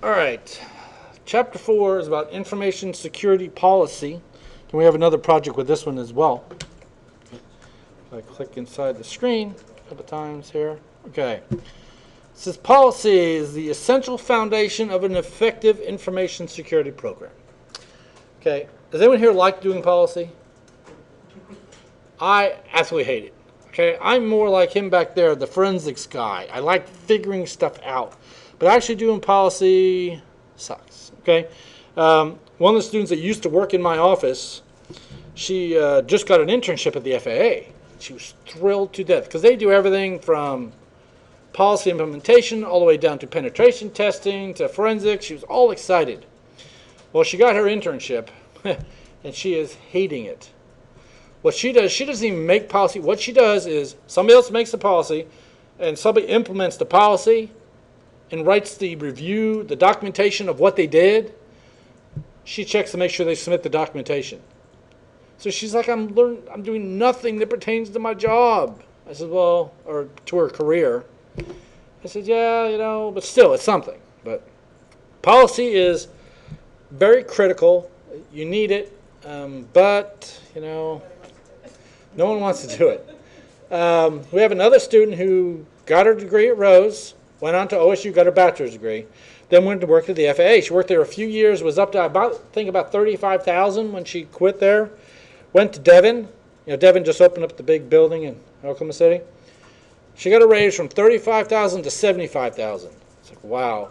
All right. Chapter 4 is about information security policy. And we have another project with this one as well. If I click inside the screen a couple times here. Okay. It says policy is the essential foundation of an effective information security program. Okay. Does anyone here like doing policy? I absolutely hate it. Okay. I'm more like him back there, the forensics guy. I like figuring stuff out. But actually doing policy sucks. Okay. One of the students that used to work in my office, she just got an internship at the FAA. She was thrilled to death because they do everything from policy implementation all the way down to penetration testing to forensics. She was all excited. Well, she got her internship and she is hating it. What she does, she doesn't even make policy. What she does is somebody else makes the policy and somebody implements the policy and writes the review, the documentation of what they did. She checks to make sure they submit the documentation. So she's like, I'm doing nothing that pertains to my job. I said, well, or to her career. I said, yeah, but still, it's something. But policy is very critical. You need it, but, no one wants to do it. We have another student who got her degree at Rose, went on to OSU, got her bachelor's degree, then went to work at the FAA. She worked there a few years, was up to about $35,000 when she quit there. Went to Devon. Devon just opened up the big building in Oklahoma City. She got a raise from $35,000 to $75,000. It's like, wow.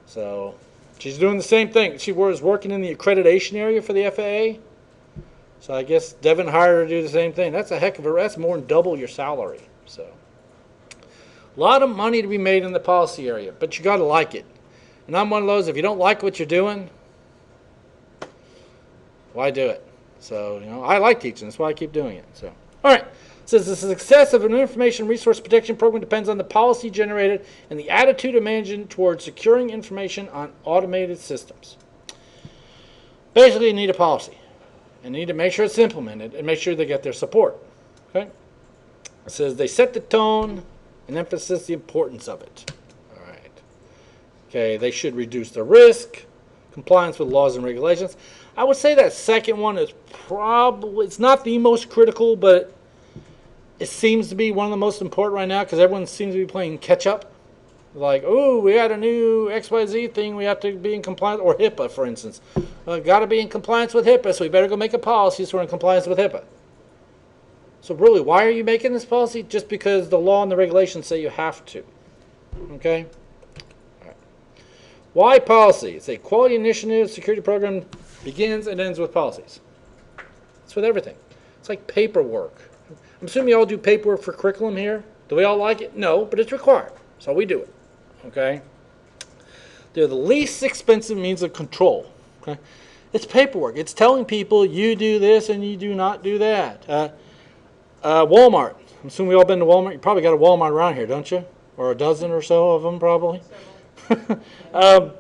So she's doing the same thing. She was working in the accreditation area for the FAA. So I guess Devon hired her to do the same thing. That's a heck of that's more than double your salary. So a lot of money to be made in the policy area, but you got to like it. And I'm one of those, if you don't like what you're doing, why do it? So, I like teaching. That's why I keep doing it. So, all right. It says the success of an information resource protection program depends on the policy generated and the attitude of management towards securing information on automated systems. Basically, you need a policy. And you need to make sure it's implemented and make sure they get their support. Okay? It says they set the tone and emphasize the importance of it. All right. Okay, they should reduce the risk, compliance with laws and regulations. I would say that second one is probably, it's not the most critical, but it seems to be one of the most important right now because everyone seems to be playing catch up. Like, oh, we got a new XYZ thing, we have to be in compliance, or HIPAA, for instance. Got to be in compliance with HIPAA, so we better go make a policy so we're in compliance with HIPAA. So really, why are you making this policy? Just because the law and the regulations say you have to. Okay? All right. Why policy? It's a quality initiative security program begins and ends with policies. It's with everything. It's like paperwork. I'm assuming you all do paperwork for curriculum here. Do we all like it? No, but it's required. So we do it. Okay? They're the least expensive means of control. Okay? It's paperwork. It's telling people you do this and you do not do that. Walmart. I'm assuming we all been to Walmart. You probably got a Walmart around here, don't you? Or a dozen or so of them, probably. I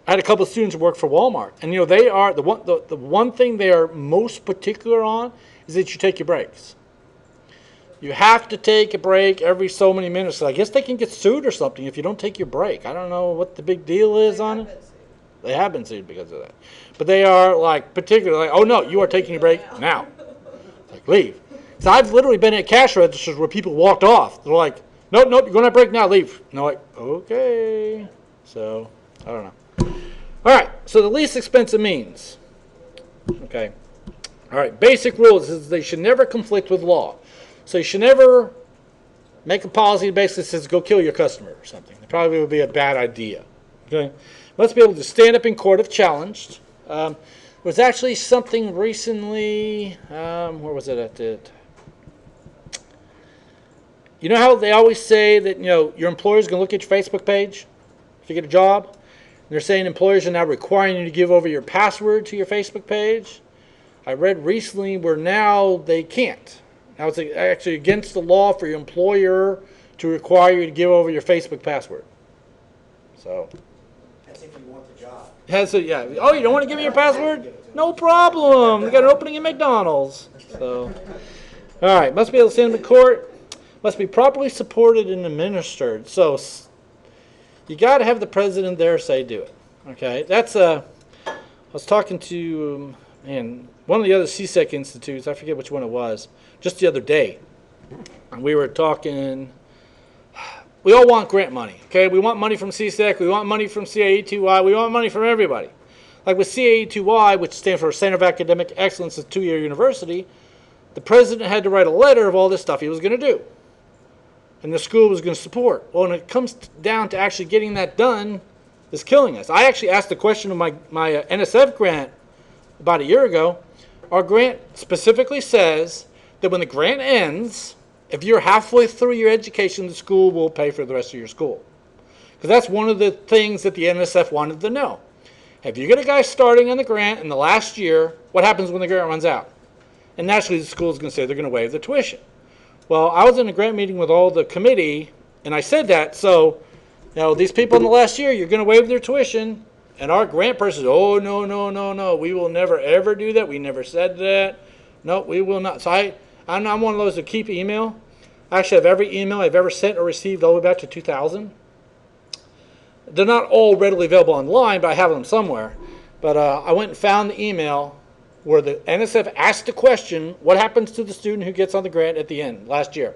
had a couple of students who work for Walmart, and they are the one thing they are most particular on is that you take your breaks. You have to take a break every so many minutes. So I guess they can get sued or something if you don't take your break. I don't know what the big deal is on it. They have been sued because of that. But they are particularly oh no, you are taking your break now. Leave. So I've literally been at cash registers where people walked off. They're like, nope, you're going to break now, leave. And I'm like, okay. So, I don't know. All right, so the least expensive means. Okay. All right, basic rules is they should never conflict with law. So you should never make a policy that basically says go kill your customer or something. It probably would be a bad idea. Okay. Must be able to stand up in court if challenged. There was actually something recently, where was it at it? You know how they always say that your employer's going to look at your Facebook page if you get a job? And they're saying employers are now requiring you to give over your password to your Facebook page. I read recently where now they can't. Now it's actually against the law for your employer to require you to give over your Facebook password. So. That's if you want the job. Yeah. Oh, you don't want to give me your password? No problem. We got an opening in McDonald's. So, all right. Must be able to stand in the court. Must be properly supported and administered. So, you got to have the president there say do it. Okay, that's I was talking to one of the other CSEC institutes. I forget which one it was. Just the other day, and we were talking. We all want grant money. Okay, we want money from CSEC. We want money from CIT2523. We want money from everybody. Like with CIT2523, which stands for Center of Academic Excellence, a 2-year university, the president had to write a letter of all this stuff he was going to do. And the school was going to support. Well, when it comes down to actually getting that done, it's killing us. I actually asked the question of my NSF grant about a year ago. Our grant specifically says that when the grant ends, if you're halfway through your education, the school will pay for the rest of your school. Because that's one of the things that the NSF wanted to know. If you get a guy starting on the grant in the last year, what happens when the grant runs out? And naturally, the school is going to say they're going to waive the tuition. Well, I was in a grant meeting with all the committee, and I said that. So, these people in the last year, you're going to waive their tuition. And our grant person said, oh, no, no, no, no. We will never, ever do that. We never said that. No, we will not. So I'm one of those that keep email. I actually have every email I've ever sent or received all the way back to 2000. They're not all readily available online, but I have them somewhere. But I went and found the email where the NSF asked the question, what happens to the student who gets on the grant at the end, last year?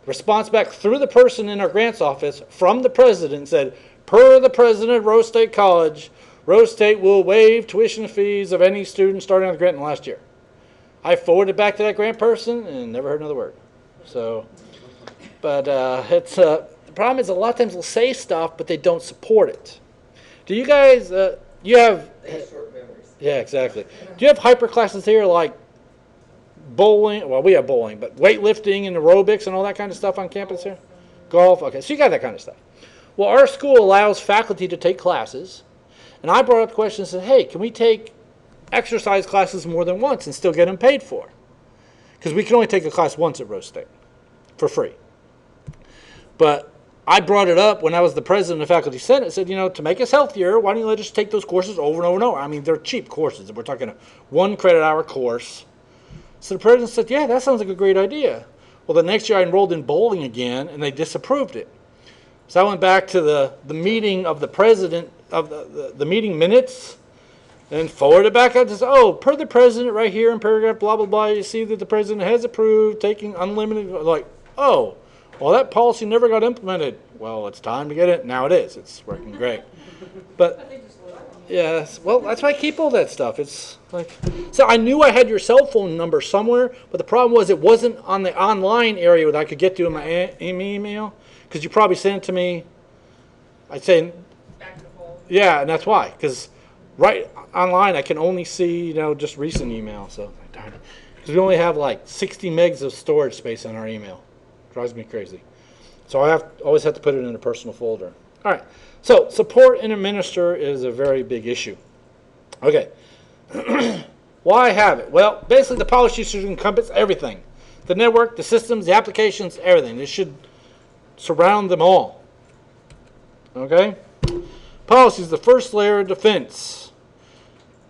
The response back through the person in our grants office from the president said, per the president of Rose State College, Rose State will waive tuition fees of any student starting on the grant in the last year. I forwarded back to that grant person and never heard another word. So, but it's the problem is a lot of times they'll say stuff, but they don't support it. Do you guys, you have, Short memories. yeah, exactly. Do you have hyper classes here like bowling? Well, we have bowling, but weightlifting and aerobics and all that kind of stuff on campus here? Golf, okay, so you got that kind of stuff. Well, our school allows faculty to take classes, and I brought up the question and said, hey, can we take exercise classes more than once and still get them paid for? Because we can only take a class once at Rose State for free. But I brought it up when I was the president of the faculty senate. I said, to make us healthier, why don't you let us take those courses over and over and over? I mean, they're cheap courses. We're talking a 1 credit hour course. So the president said, yeah, that sounds like a great idea. Well, the next year I enrolled in bowling again, and they disapproved it. So I went back to the meeting of the president, of the meeting minutes, and forwarded back out to say, oh, per the president right here in paragraph blah, blah, blah, you see that the president has approved taking unlimited, like, oh, well, that policy never got implemented. Well, it's time to get it. Now it is. It's working great. But, yes, well, that's why I keep all that stuff. It's like, so I knew I had your cell phone number somewhere, but the problem was it wasn't on the online area that I could get to in my email, because you probably sent it to me, I'd say, yeah, and that's why, because right online I can only see, just recent email, so darn it. Because we only have like 60 megs of storage space on our email. Drives me crazy. So I always have to put it in a personal folder. All right. So support and administer is a very big issue. Okay. Why have it? Well, basically the policy should encompass everything. The network, the systems, the applications, everything. It should surround them all. Okay? Policy is the first layer of defense.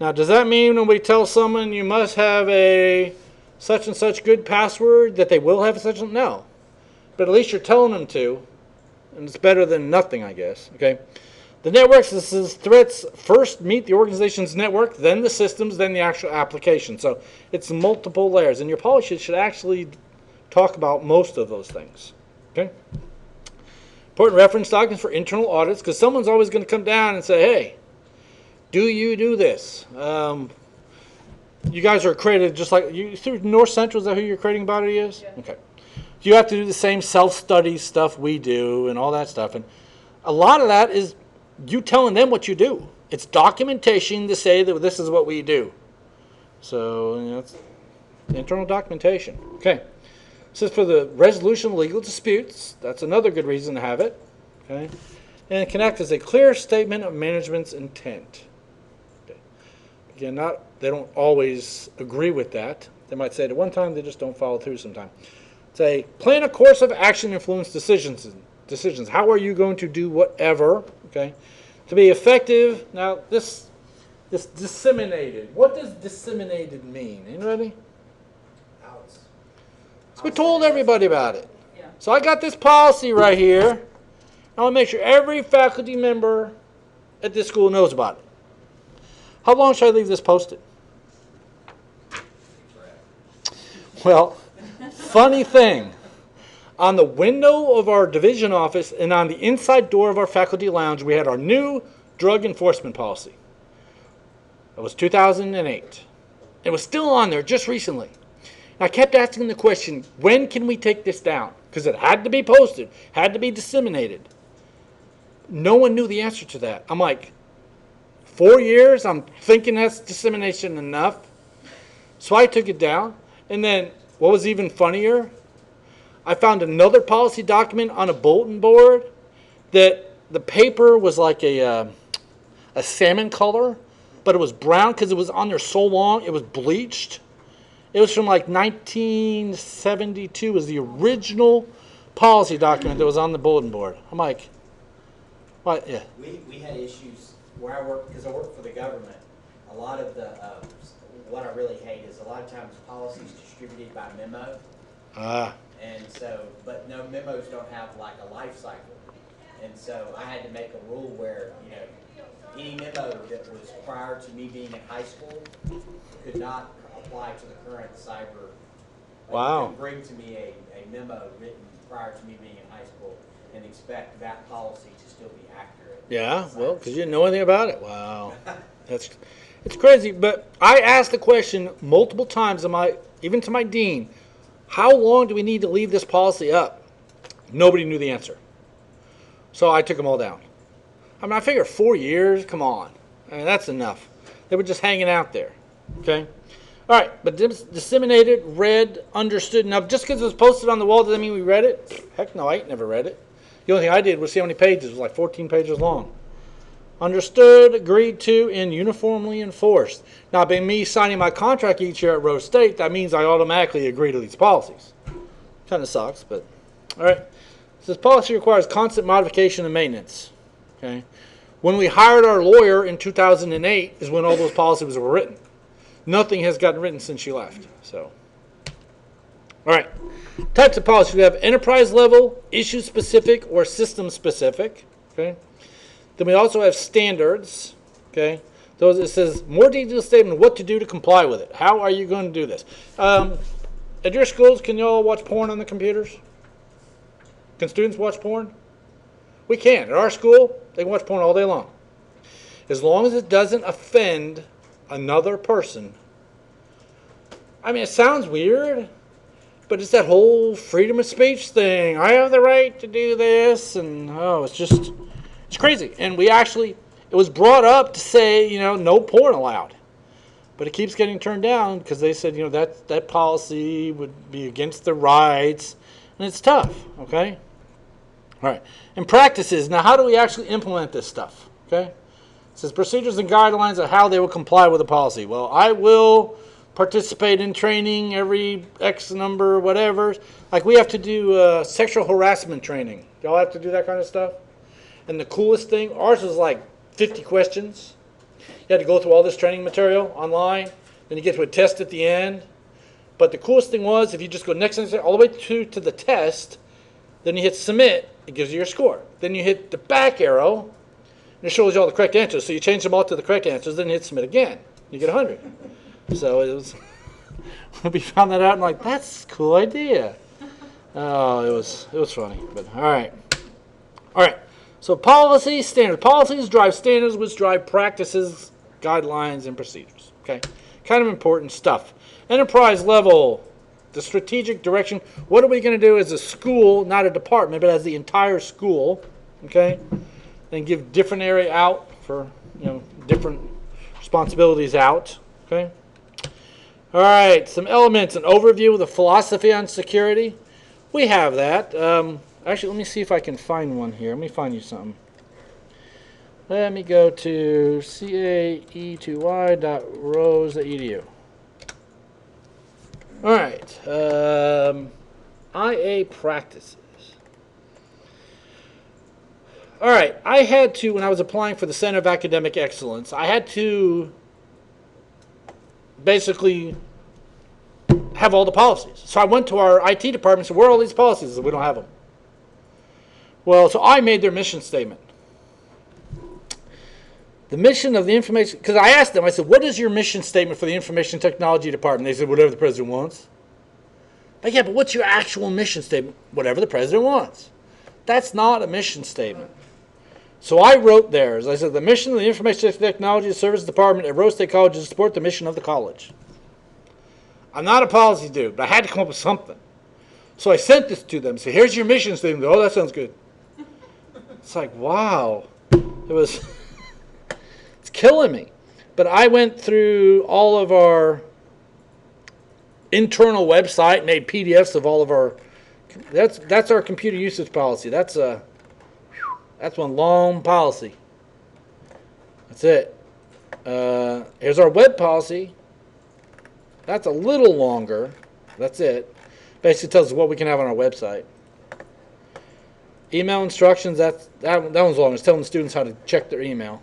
Now, does that mean when we tell someone you must have a such and such good password that they will have such and no? But at least you're telling them to, and it's better than nothing, I guess. Okay, the network says threats first meet the organization's network, then the systems, then the actual application. So it's multiple layers, and your policy should actually talk about most of those things. Okay. Important reference documents for internal audits, because someone's always going to come down and say, "Hey, do you do this?" You guys are accredited just like you through North Central. Is that who your accrediting body is? Yeah. Okay. You have to do the same self-study stuff we do and all that stuff. And a lot of that is you telling them what you do. It's documentation to say that this is what we do. So, it's internal documentation. Okay. This is for the resolution of legal disputes. That's another good reason to have it. Okay. And connect as a clear statement of management's intent. Okay. Again, they don't always agree with that. They might say it at one time, they just don't follow through sometimes. Say, plan a course of action influence decisions. How are you going to do whatever? Okay. To be effective. Now, this disseminated. What does disseminated mean? Anybody? So we told everybody about it. Yeah. So I got this policy right here. I want to make sure every faculty member at this school knows about it. How long should I leave this posted? Well, funny thing, on the window of our division office and on the inside door of our faculty lounge, we had our new drug enforcement policy. It was 2008. It was still on there just recently. And I kept asking the question, when can we take this down? Because it had to be posted, had to be disseminated. No one knew the answer to that. I'm like, 4 years? I'm thinking that's dissemination enough. So I took it down. And then what was even funnier, I found another policy document on a bulletin board that the paper was like a salmon color, but it was brown because it was on there so long, it was bleached. It was from like 1972 was the original policy document that was on the bulletin board. I'm like, what? Yeah. We had issues where I work, because I work for the government. A lot of the, what I really hate is a lot of times policies distributed by memo. And so, but no, memos don't have like a life cycle. And so I had to make a rule where, any memo that was prior to me being in high school could not apply to the current cyber. Wow. You could bring to me a memo written prior to me being in high school and expect that policy to still be accurate. Yeah, well, because you didn't know anything about it. Wow. It's crazy. But I asked the question multiple times, even to my dean, how long do we need to leave this policy up? Nobody knew the answer. So I took them all down. I figure 4 years, come on. That's enough. They were just hanging out there. Okay? All right, but disseminated, read, understood. Now, just because it was posted on the wall, does that mean we read it? Heck no, I ain't never read it. The only thing I did was see how many pages. It was like 14 pages long. Understood, agreed to, and uniformly enforced. Now, by me signing my contract each year at Rose State, that means I automatically agree to these policies. Kind of sucks, but all right. This policy requires constant modification and maintenance. Okay. When we hired our lawyer in 2008 is when all those policies were written. Nothing has gotten written since she left. So, all right. Types of policy. We have enterprise level, issue specific, or system specific. Okay. Then we also have standards. Okay. Those it says more detailed statement of what to do to comply with it. How are you going to do this? At your schools, can you all watch porn on the computers? Can students watch porn? We can. At our school, they can watch porn all day long. As long as it doesn't offend another person. It sounds weird, but it's that whole freedom of speech thing. I have the right to do this, and it's crazy. And it was brought up to say, no porn allowed. But it keeps getting turned down because they said, that policy would be against the rights, and it's tough, okay? All right. And practices. Now, how do we actually implement this stuff? Okay. It says procedures and guidelines of how they will comply with the policy. Well, I will participate in training every X number, whatever. Like we have to do sexual harassment training. Y'all have to do that kind of stuff. And the coolest thing, ours was like 50 questions. You had to go through all this training material online. Then you get to a test at the end. But the coolest thing was if you just go next all the way to the test, then you hit submit. It gives you your score. Then you hit the back arrow, and it shows you all the correct answers. So you change them all to the correct answers, then you hit submit again. You get 100. So it was, we found that out, and like, that's a cool idea. Oh, it was funny. But all right. So policy, standards. Policies drive standards, which drive practices, guidelines, and procedures. Okay, kind of important stuff. Enterprise level. The strategic direction, what are we going to do as a school, not a department, but as the entire school, okay? Then give different area out for, different responsibilities out, okay? All right, some elements, an overview of the philosophy on security. We have that. Actually, let me see if I can find one here. Let me find you something. Let me go to CIT2523.rose.edu. All right, IA practices. All right, I had to, when I was applying for the Center of Academic Excellence, I had to basically have all the policies. So I went to our IT department and said, where are all these policies? We don't have them. Well, so I made their mission statement. The mission of the information, because I asked them, I said, what is your mission statement for the information technology department? They said, whatever the president wants. Like, yeah, but what's your actual mission statement? Whatever the president wants. That's not a mission statement. So I wrote theirs. I said, the mission of the Information Technology Services Department at Rose State College is to support the mission of the college. I'm not a policy dude, but I had to come up with something. So I sent this to them. So here's your mission statement. Oh, that sounds good. It's like, wow. It was, it's killing me. But I went through all of our internal website, made PDFs of all of our, that's our computer usage policy. That's one long policy. That's it. Here's our web policy. That's a little longer. That's it. Basically tells us what we can have on our website. Email instructions, that one's long. It's telling the students how to check their email.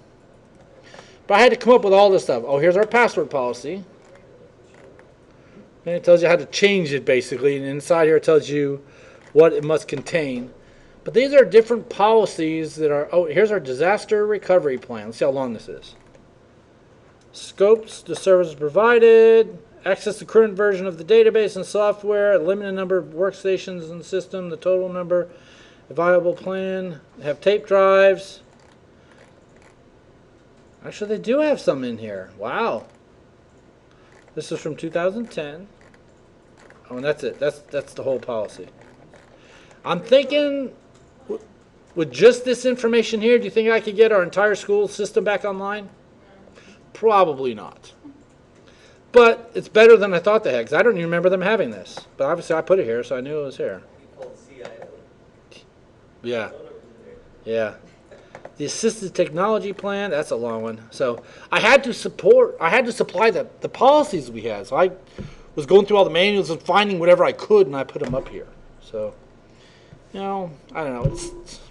But I had to come up with all this stuff. Oh, here's our password policy. And it tells you how to change it, basically. And inside here it tells you what it must contain. But these are different policies that are, oh, here's our disaster recovery plan. Let's see how long this is. Scopes, the services provided, access the current version of the database and software, a limited number of workstations in the system, the total number, a viable plan, have tape drives. Actually, they do have some in here. Wow. This is from 2010. Oh, and that's it. That's the whole policy. I'm thinking, with just this information here, do you think I could get our entire school system back online? Probably not. But it's better than I thought they had, because I don't even remember them having this. But obviously I put it here, so I knew it was here. Yeah. Yeah. The assisted technology plan, that's a long one. So I had to supply the policies we had. So I was going through all the manuals and finding whatever I could, and I put them up here. So, you know, I don't know. It's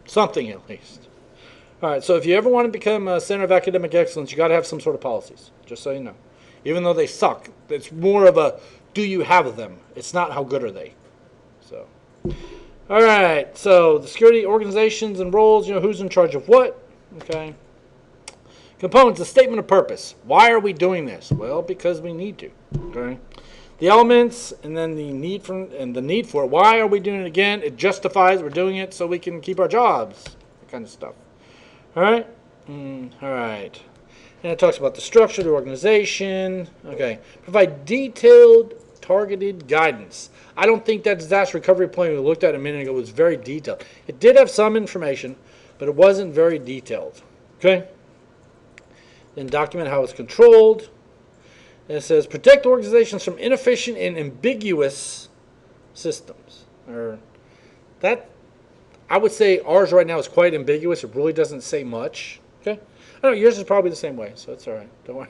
something at least. All right, so if you ever want to become a center of academic excellence, you got to have some sort of policies, just so you know. Even though they suck, it's more of a, do you have them? It's not how good are they. So, all right, so the security organizations and roles, you know, who's in charge of what, okay. Components, the statement of purpose. Why are we doing this? Well, because we need to, okay. The elements, and then the need for it. Why are we doing it again? It justifies we're doing it so we can keep our jobs, that kind of stuff. All right, all right. And it talks about the structure, the organization. Okay, provide detailed, targeted guidance. I don't think that disaster recovery plan we looked at a minute ago was very detailed. It did have some information, but it wasn't very detailed. Okay. Then document how it's controlled. And it says protect organizations from inefficient and ambiguous systems. Or that, I would say ours right now is quite ambiguous. It really doesn't say much. Okay. I know yours is probably the same way, so it's all right. Don't worry.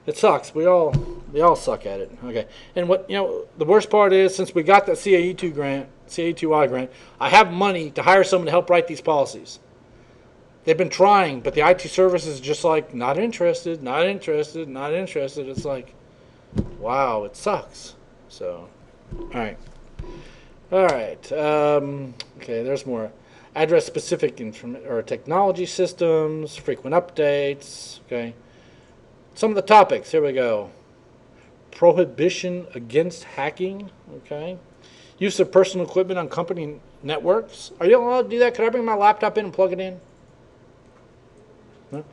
It sucks. We all suck at it. Okay. And what, you know, the worst part is, since we got that CIE2I grant, I have money to hire someone to help write these policies. They've been trying, but the IT service is just like, not interested, not interested, not interested. It's like, wow, it sucks. So, all right. All right. Okay, there's more. Address specific or technology systems, frequent updates. Okay. Some of the topics. Here we go. Prohibition against hacking. Okay. Use of personal equipment on company networks. Are you allowed to do that? Could I bring my laptop in and plug it in? No?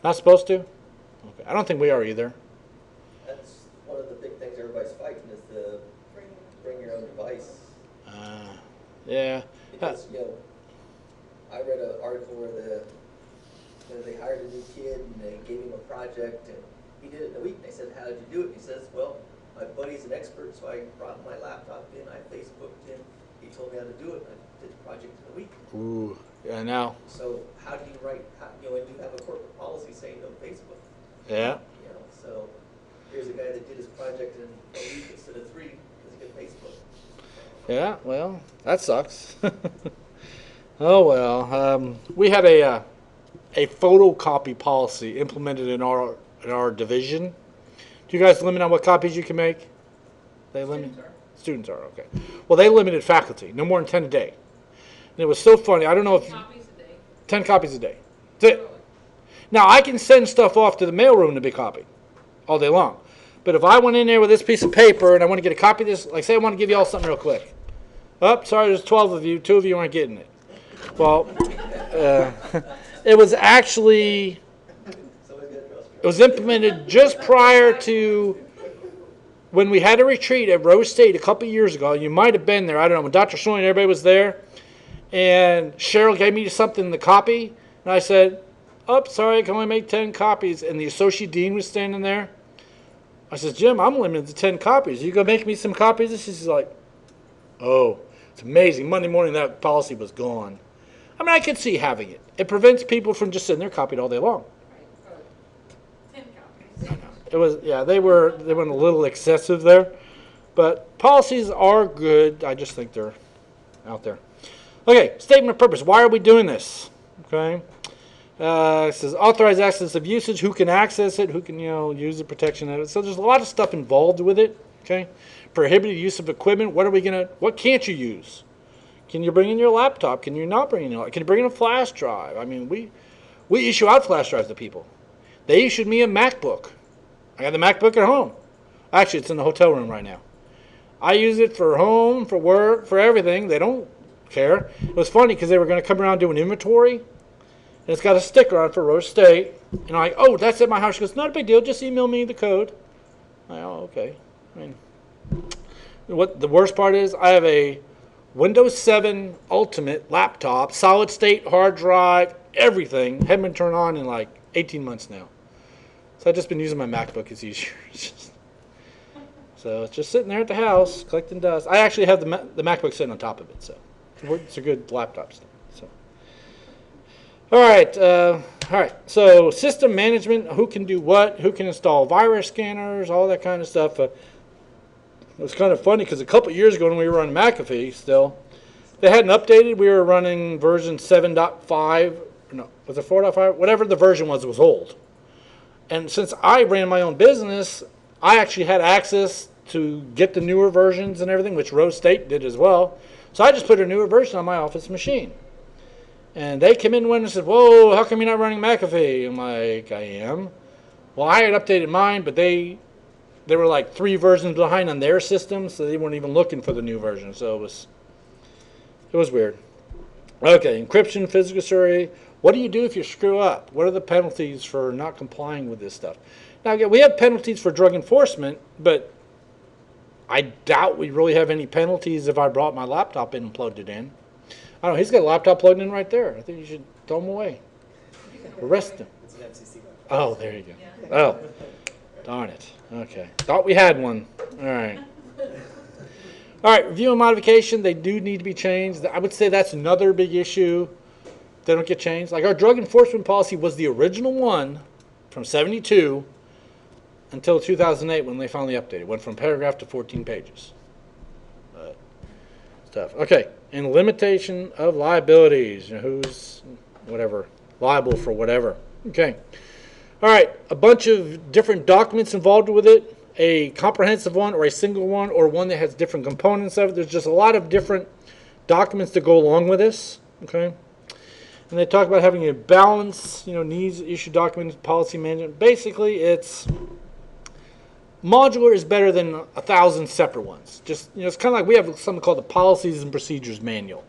Not supposed to? Okay. I don't think we are either. That's one of the big things everybody's fighting is to bring your own device. Yeah. Because, you know, I read an article where they hired a new kid and they gave him a project and he did it in a week. They said, how did you do it? He says, well, my buddy's an expert, so I brought my laptop in, I Facebooked him, he told me how to do it, and I did the project in a week. Ooh, yeah, now. So how do you write, you know, when you have a corporate policy saying no Facebook? Yeah. You know, so here's a guy that did his project in a week instead of 3 because he could Facebook. Yeah, well, that sucks. Oh well, we had a photocopy policy implemented in our division. Do you guys limit on what copies you can make? They limit. Students are okay. Well, they limited faculty, no more than 10 a day. And it was so funny. I don't know if Copies a day. 10 copies a day. That's it. Now, I can send stuff off to the mailroom to be copied all day long. But if I went in there with this piece of paper and I want to get a copy of this, like say I want to give you all something real quick. Oh, sorry, there's 12 of you. 2 of you aren't getting it. Well, it was actually, it was implemented just prior to when we had a retreat at Rose State a couple years ago. You might have been there. I don't know. When Dr. Shuley and everybody was there. And Cheryl gave me something to copy. And I said, oh, sorry, I can only make 10 copies. And the associate dean was standing there. I said, Jim, I'm limited to 10 copies. Are you going to make me some copies? And she's like, oh, it's amazing. Monday morning, that policy was gone. I mean, I could see having it. It prevents people from just sitting there copied all day long. Right. 10 copies. It was, yeah, they went a little excessive there. But policies are good. I just think they're out there. Okay, statement of purpose. Why are we doing this? Okay. It says authorized access of usage, who can access it, who can, use the protection of it. So there's a lot of stuff involved with it. Okay. Prohibited use of equipment. What can't you use? Can you bring in your laptop? Can you not bring in your laptop? Can you bring in a flash drive? I mean, we issue out flash drives to people. They issued me a MacBook. I got the MacBook at home. Actually, it's in the hotel room right now. I use it for home, for work, for everything. They don't care. It was funny because they were going to come around doing inventory. And it's got a sticker on it for Rose State. And I'm like, oh, that's at my house. She goes, not a big deal. Just email me the code. I'm like, oh, okay. I mean, what the worst part is, I have a Windows 7 Ultimate laptop, solid state hard drive, everything. Haven't been turned on in like 18 months now. So I've just been using my MacBook. It's easier. So it's just sitting there at the house, collecting dust. I actually have the MacBook sitting on top of it, so it's a good laptop still. So, all right. So system management, who can do what, who can install virus scanners, all that kind of stuff. It was kind of funny because a couple years ago when we were on McAfee still, they hadn't updated. We were running version 7.5, no, was it 4.5? Whatever the version was old. And since I ran my own business, I actually had access to get the newer versions and everything, which Rose State did as well. So I just put a newer version on my office machine. And they came in and said, whoa, how come you're not running McAfee? I'm like, I am. Well, I had updated mine, but they were like 3 versions behind on their system, so they weren't even looking for the new version. So it was weird. Okay, encryption, physical security. What do you do if you screw up? What are the penalties for not complying with this stuff? Now, again, we have penalties for drug enforcement, but I doubt we really have any penalties if I brought my laptop in and plugged it in. I don't know. He's got a laptop plugged in right there. I think you should throw him away. Arrest him. It's an FCC. Oh, there you go. Oh, darn it. Okay. Thought we had one. All right. All right. Review and modification. They do need to be changed. I would say that's another big issue. They don't get changed. Like our drug enforcement policy was the original one from 72 until 2008 when they finally updated. It went from paragraph to 14 pages. Stuff. Okay. And limitation of liabilities. Who's whatever liable for whatever. Okay. All right. A bunch of different documents involved with it. A comprehensive one or a single one or one that has different components of it. There's just a lot of different documents that go along with this. Okay. And they talk about having a balance, needs, issue document, policy management. Basically, it's modular is better than 1,000 separate ones. Just, it's kind of like we have something called the Policies and Procedures Manual.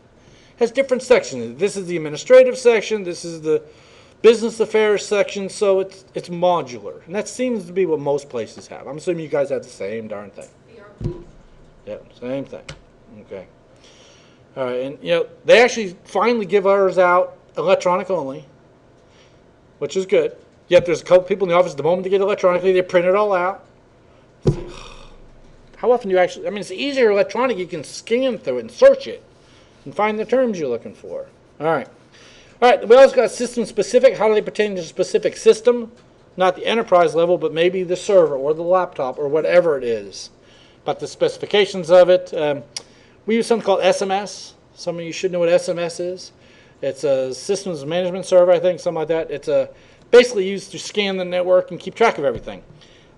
It has different sections. This is the administrative section. This is the business affairs section. So it's modular. And that seems to be what most places have. I'm assuming you guys have the same darn thing. Yeah, same thing. Okay. All right, and they actually finally give ours out electronic only, which is good. Yet there's a couple people in the office the moment they get electronically, they print it all out. How often do you actually, it's easier electronic, you can scan through it and search it and find the terms you're looking for. All right, we also got system specific. How do they pertain to a specific system? Not the enterprise level, but maybe the server or the laptop or whatever it is. But the specifications of it. We use something called SMS. Some of you should know what SMS is. It's a systems management server, I think, something like that. It's basically used to scan the network and keep track of everything.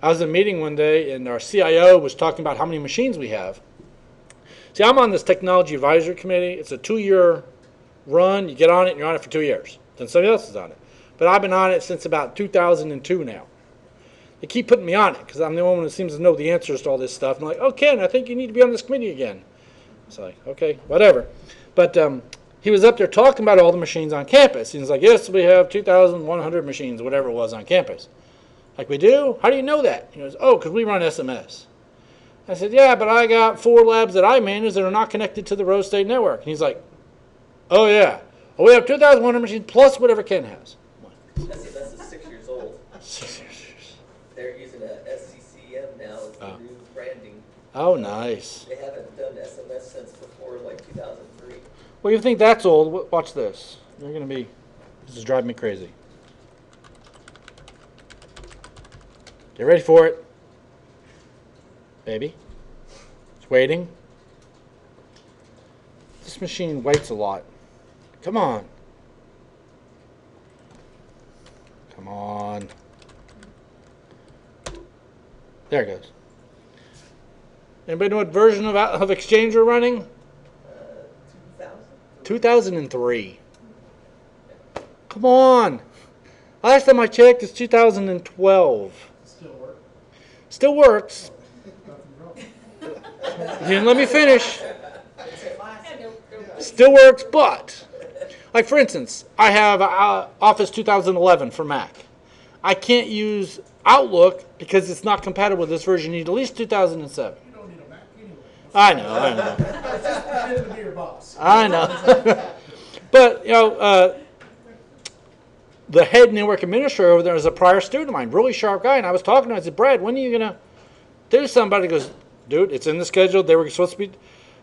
I was in a meeting one day, and our CIO was talking about how many machines we have. See, I'm on this technology advisory committee. It's a 2-year run, you get on it, and you're on it for 2 years. Then somebody else is on it. But I've been on it since about 2002 now. They keep putting me on it because I'm the only one that seems to know the answers to all this stuff. And I'm like, oh, Ken, I think you need to be on this committee again. It's like, okay, whatever. But he was up there talking about all the machines on campus. He was like, yes, we have 2,100 machines, whatever it was, on campus. Like, we do? How do you know that? He goes, oh, because we run SMS. I said, yeah, but I got 4 labs that I manage that are not connected to the Rose State network. And he's like, oh, yeah. Well, we have 2,100 machines plus whatever Ken has. SMS is 6 years old. 6 years. They're using a SCCM now as the new branding. Oh, nice. They haven't done SMS since before like 2003. Well, you think that's old? Watch this. You're going to be, this is driving me crazy. Get ready for it. Baby. It's waiting. This machine waits a lot. Come on. Come on. There it goes. Anybody know what version of Exchange we're running? 2000? 2003. Come on. Last time I checked, it's 2012. Still work. Still works. Nothing wrong. You didn't let me finish. And no, Still works, but, like for instance, I have Office 2011 for Mac. I can't use Outlook because it's not compatible with this version. You need at least 2007. You don't need a Mac anyway. I know. It's just pretending to be your boss. I know. But, you know, the head network administrator over there is a prior student of mine, really sharp guy. And I was talking to him. I said, Brad, when are you going to do something? He goes, dude, it's in the schedule. They were supposed to be.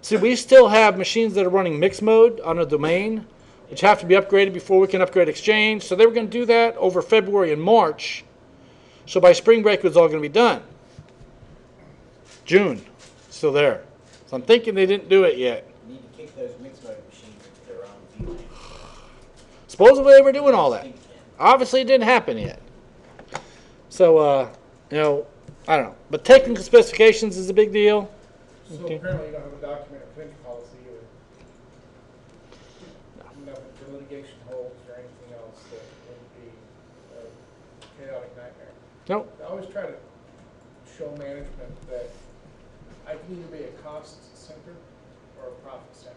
See, we still have machines that are running mixed mode on a domain, which have to be upgraded before we can upgrade Exchange. So they were going to do that over February and March. So by spring break, it was all going to be done. June, still there. So I'm thinking they didn't do it yet. You need to kick those mixed mode machines into their own VLAN. Supposedly they were doing all that. Obviously, it didn't happen yet. So, you know, I don't know. But technical specifications is a big deal. So Okay. apparently you don't have a document or clinch policy or nothing for litigation holds or anything else that would be a chaotic nightmare. Nope. I always try to show management that I can either be a cost center or a profit center.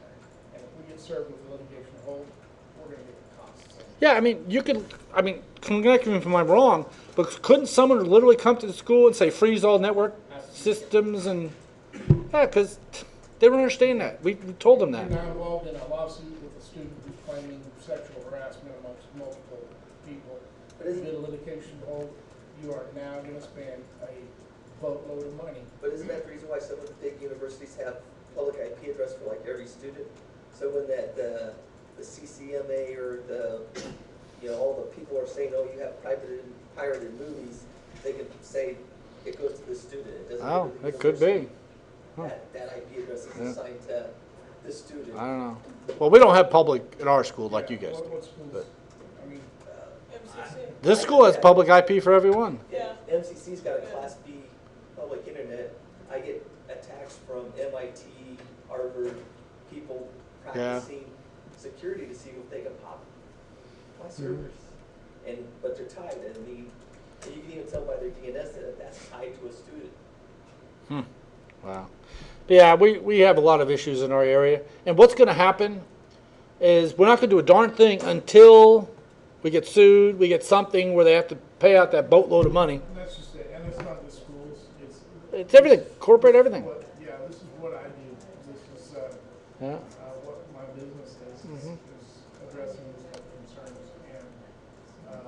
And if we get served with a litigation hold, we're going to get the cost center. Yeah, I mean, you could, I mean, correct me if I'm wrong, but couldn't someone literally come to the school and say freeze all network systems and, yeah, because they don't understand that. We told them that. We're now involved in a lawsuit with a student who's claiming sexual harassment amongst multiple people. But isn't- Get a litigation hold, you are now going to spend a boatload of money. But isn't that the reason why some of the big universities have public IP address for like every student? So when the CCMA or the, you know, all the people are saying, oh, you have pirated movies, they can say it goes to the student. It doesn't go Oh, to the it could be. university. Huh. That IP address is Yeah. assigned to the student. I don't know. Well, we don't have public in our school like you guys do. What schools, but- I mean, MCC. This school has public IP for everyone. Yeah. MCC's got a Class B public internet. I get attacks from MIT, Harvard, people practicing security to see if they can pop my servers. But they're tied. I mean, you can even tell by their DNS that that's tied to a student. Wow. But yeah, we have a lot of issues in our area. And what's going to happen is we're not going to do a darn thing until we get sued, we get something where they have to pay out that boatload of money. and that's just it, and it's not the schools, It's everything, corporate everything. yeah, this is what I do. This is, Yeah. what my business is addressing these kind of concerns. And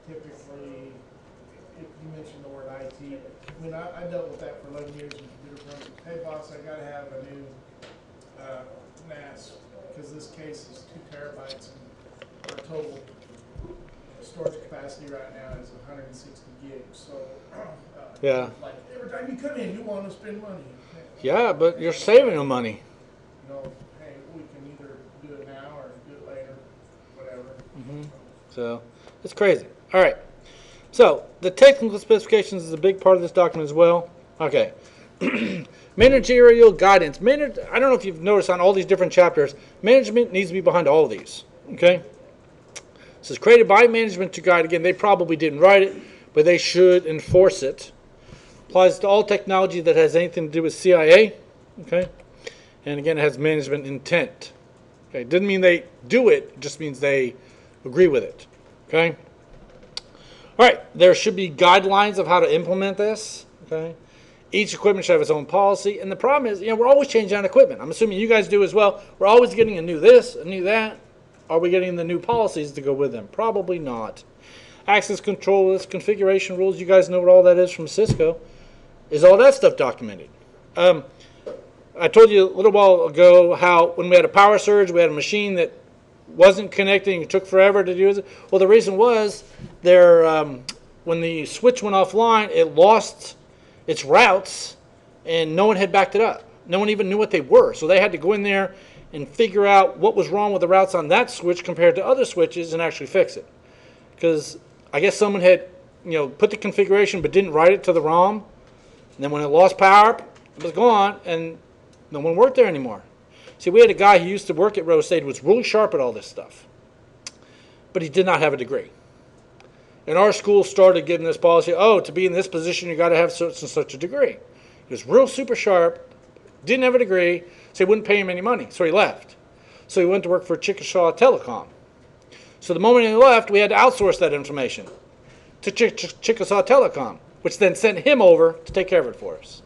typically, if you mention the word IT, I mean, I dealt with that for 11 years in computer forensics. Hey, boss, I gotta have a new NAS, because this case is 2 terabytes, and our total storage capacity right now is 160 gigs. So, Yeah. like, every time you come in, you want to spend money. Yeah, but you're saving them money. You know, hey, we can either do it now or do it later, whatever. So it's crazy. All right. So the technical specifications is a big part of this document as well. Okay. Managerial guidance. I don't know if you've noticed on all these different chapters, management needs to be behind all of these. Okay? It says created by management to guide. Again, they probably didn't write it, but they should enforce it. Applies to all technology that has anything to do with CIA. Okay? And again, it has management intent. Okay? It doesn't mean they do it, it just means they agree with it. Okay? All right, there should be guidelines of how to implement this. Okay? Each equipment should have its own policy. And the problem is, we're always changing out equipment. I'm assuming you guys do as well. We're always getting a new this, a new that. Are we getting the new policies to go with them? Probably not. Access control list, configuration rules. You guys know what all that is from Cisco. Is all that stuff documented? I told you a little while ago how when we had a power surge, we had a machine that wasn't connecting. It took forever to do it. Well, the reason was when the switch went offline, it lost its routes, and no one had backed it up. No one even knew what they were. So they had to go in there and figure out what was wrong with the routes on that switch compared to other switches and actually fix it. Because I guess someone had put the configuration but didn't write it to the ROM. And then when it lost power, it was gone, and no one worked there anymore. See, we had a guy who used to work at Rose State who was really sharp at all this stuff. But he did not have a degree. And our school started getting this policy, to be in this position, you got to have such and such a degree. He was real super sharp, didn't have a degree, so they wouldn't pay him any money. So he left. So he went to work for Chickasaw Telecom. So the moment he left, we had to outsource that information to Chickasaw Telecom, which then sent him over to take care of it for us.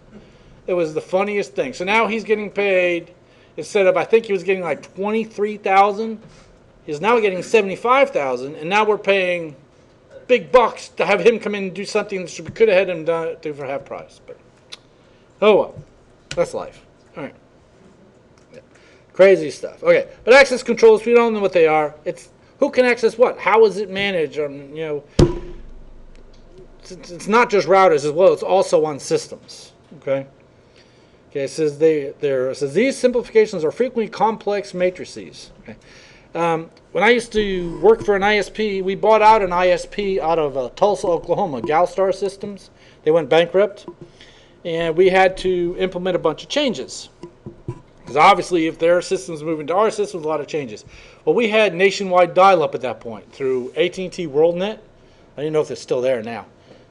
It was the funniest thing. So now he's getting paid, instead of, I think he was getting like $23,000, he's now getting $75,000, and now we're paying big bucks to have him come in and do something that we could have had him do for half price. But oh well, that's life. All right, yeah. Crazy stuff. Okay, but access controls, we don't know what they are. It's who can access what, how is it managed? It's not just routers as well. It's also on systems. Okay. Okay. It says it says these simplifications are frequently complex matrices. Okay. When I used to work for an ISP, we bought out an ISP out of Tulsa, Oklahoma, Galstar Systems. They went bankrupt, and we had to implement a bunch of changes. Because obviously, if their system's moving to our systems, a lot of changes. Well, we had nationwide dial-up at that point through AT&T WorldNet. I don't know if it's still there now.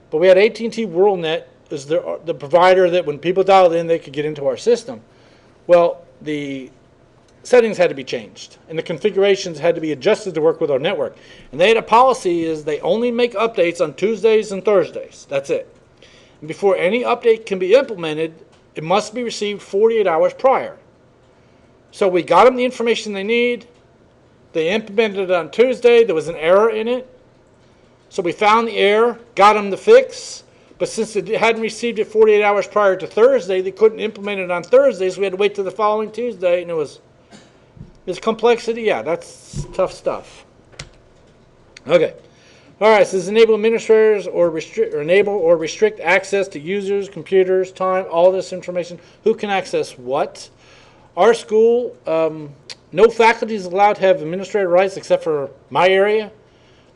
But we had AT&T WorldNet as the provider that when people dialed in, they could get into our system. Well, the settings had to be changed, and the configurations had to be adjusted to work with our network. And they had a policy is they only make updates on Tuesdays and Thursdays. That's it. And before any update can be implemented, it must be received 48 hours prior. So we got them the information they need. They implemented it on Tuesday. There was an error in it. So we found the error, got them the fix. But since they hadn't received it 48 hours prior to Thursday, they couldn't implement it on Thursday, so we had to wait till the following Tuesday, and it was complexity. Yeah, that's tough stuff. Okay. All right, so this enable administrators or enable or restrict access to users, computers, time, all this information. Who can access what? Our school, no faculty is allowed to have administrative rights except for my area,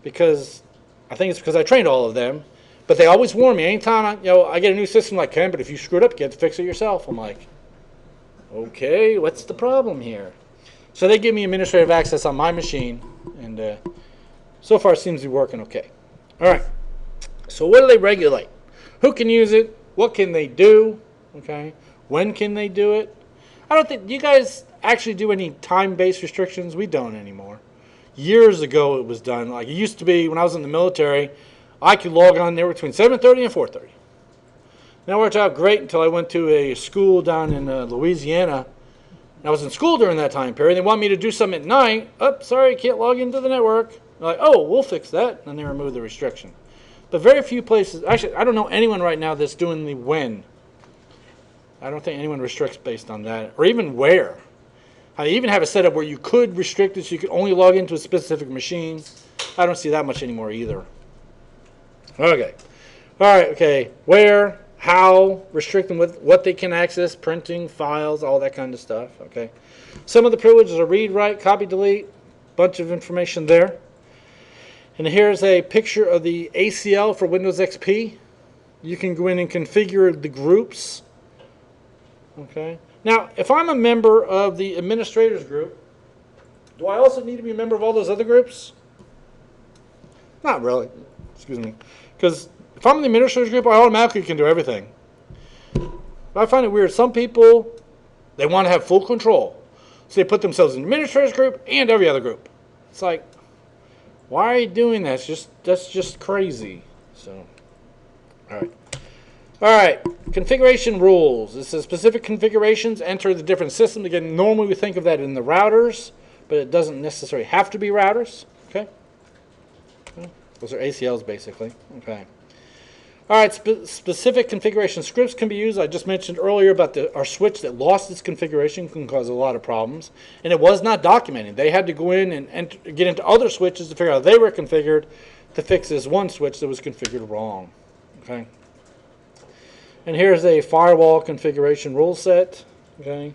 because I think it's because I trained all of them. But they always warn me anytime I get a new system like Ken, but if you screw it up, you have to fix it yourself. I'm like, okay, what's the problem here? So they give me administrative access on my machine, and so far it seems to be working okay. All right, so what do they regulate? Who can use it? What can they do? Okay, when can they do it? I don't think, do you guys actually do any time-based restrictions? We don't anymore. Years ago it was done. Like it used to be when I was in the military, I could log on there between 7:30 and 4:30. That worked out great until I went to a school down in Louisiana. I was in school during that time period. They want me to do something at night. Oh, sorry, you can't log into the network. They're like, oh, we'll fix that. And they remove the restriction. But very few places, actually, I don't know anyone right now that's doing the when. I don't think anyone restricts based on that, or even where. I even have a setup where you could restrict it so you could only log into a specific machine. I don't see that much anymore either. Okay. All right, okay. Where, how, restrict them with what they can access, printing, files, all that kind of stuff. Okay. Some of the privileges are read, write, copy, delete, bunch of information there. And here's a picture of the ACL for Windows XP. You can go in and configure the groups. Okay. Now, if I'm a member of the administrators group, Do I also need to be a member of all those other groups? Not really. Excuse me. Because if I'm in the administrators group, I automatically can do everything. But I find it weird. Some people, they want to have full control. So they put themselves in the administrators group and every other group. It's like, why are you doing that? That's just crazy. So, all right. All right, configuration rules. It says specific configurations enter the different systems. Again, normally we think of that in the routers, but it doesn't necessarily have to be routers. Okay? Those are ACLs basically. Okay. All right, specific configuration scripts can be used. I just mentioned earlier about our switch that lost its configuration can cause a lot of problems. And it was not documented. They had to go in and get into other switches to figure out how they were configured to fix this one switch that was configured wrong. Okay. And here's a firewall configuration rule set. Okay.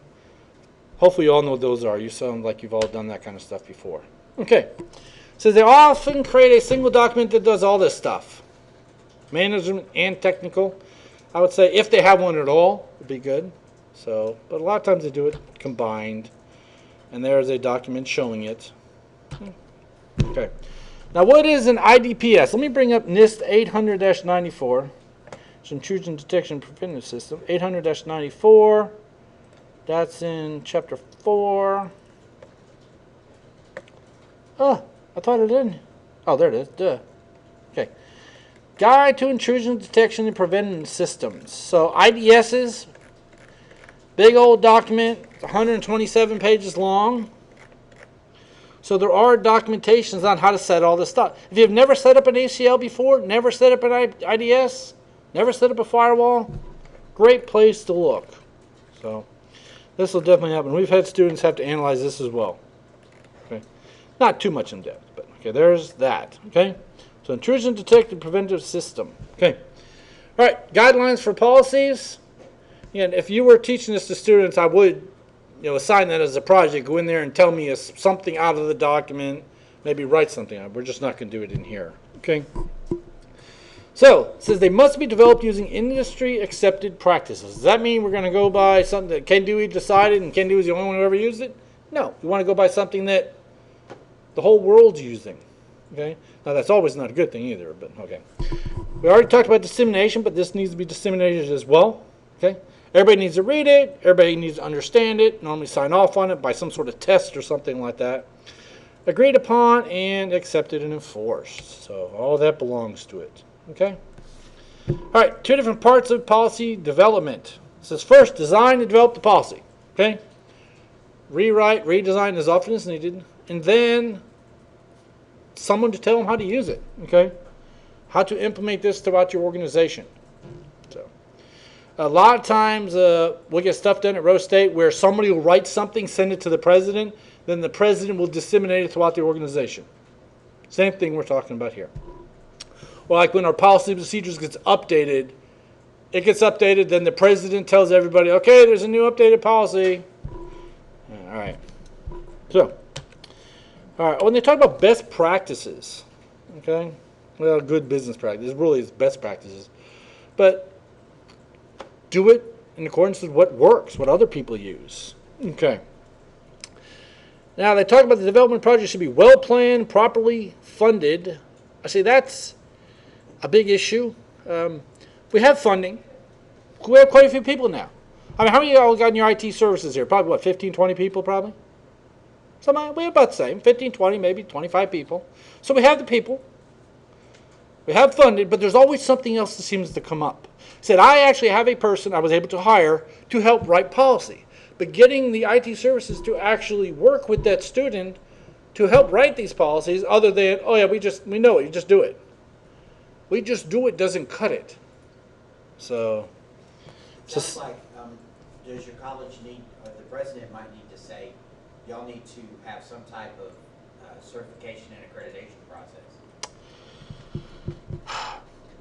Hopefully you all know what those are. You sound like you've all done that kind of stuff before. Okay. So they often create a single document that does all this stuff. Management and technical. I would say if they have one at all, would be good. So, but a lot of times they do it combined. And there's a document showing it. Okay. Now what is an IDPS? Let me bring up NIST 800-94. It's Intrusion Detection Preventive System. 800-94. That's in chapter 4. Oh, I thought it didn't. Oh, there it is. Duh. Okay. Guide to Intrusion Detection and Preventive Systems. So IDSs, big old document, 127 pages long. So there are documentations on how to set all this stuff. If you've never set up an ACL before, never set up an IDS, never set up a firewall, great place to look. So this will definitely happen. We've had students have to analyze this as well. Okay. Not too much in depth, but okay, there's that. Okay. So intrusion detected preventive system. Okay. All right, guidelines for policies. And if you were teaching this to students, I would assign that as a project. Go in there and tell me something out of the document. Maybe write something out. We're just not going to do it in here. Okay. So it says they must be developed using industry accepted practices. Does that mean we're going to go by something that Ken Dewey decided and Ken Dewey is the only one who ever used it? No. You want to go by something that the whole world's using. Okay. Now that's always not a good thing either, but okay. We already talked about dissemination, but this needs to be disseminated as well. Okay. Everybody needs to read it. Everybody needs to understand it. Normally sign off on it by some sort of test or something like that. Agreed upon and accepted and enforced. So all that belongs to it. Okay. All right. Two different parts of policy development. It says first, design and develop the policy. Okay. Rewrite, redesign as often as needed, and then someone to tell them how to use it. Okay. How to implement this throughout your organization. So a lot of times we'll get stuff done at Rose State where somebody will write something, send it to the president, then the president will disseminate it throughout the organization. Same thing we're talking about here. Or like when our policy procedures gets updated, it gets updated, then the president tells everybody, okay, there's a new updated policy. All right. So, all right, when they talk about best practices, okay, well, good business practices, really is best practices, but do it in accordance with what works, what other people use. Okay. Now, they talk about the development project should be well planned, properly funded. I say that's a big issue. We have funding. We have quite a few people now. I mean, how many of y'all got in your IT services here? Probably, what, 15, 20 people probably? We're about the same, 15, 20, maybe 25 people. So we have the people. We have funded, but there's always something else that seems to come up. Said, I actually have a person I was able to hire to help write policy. But getting the IT services to actually work with that student to help write these policies, other than, oh yeah, we know it, you just do it. We just do it doesn't cut it. So, Sounds like, does your college need, or the president might need to say, y'all need to have some type of certification and accreditation process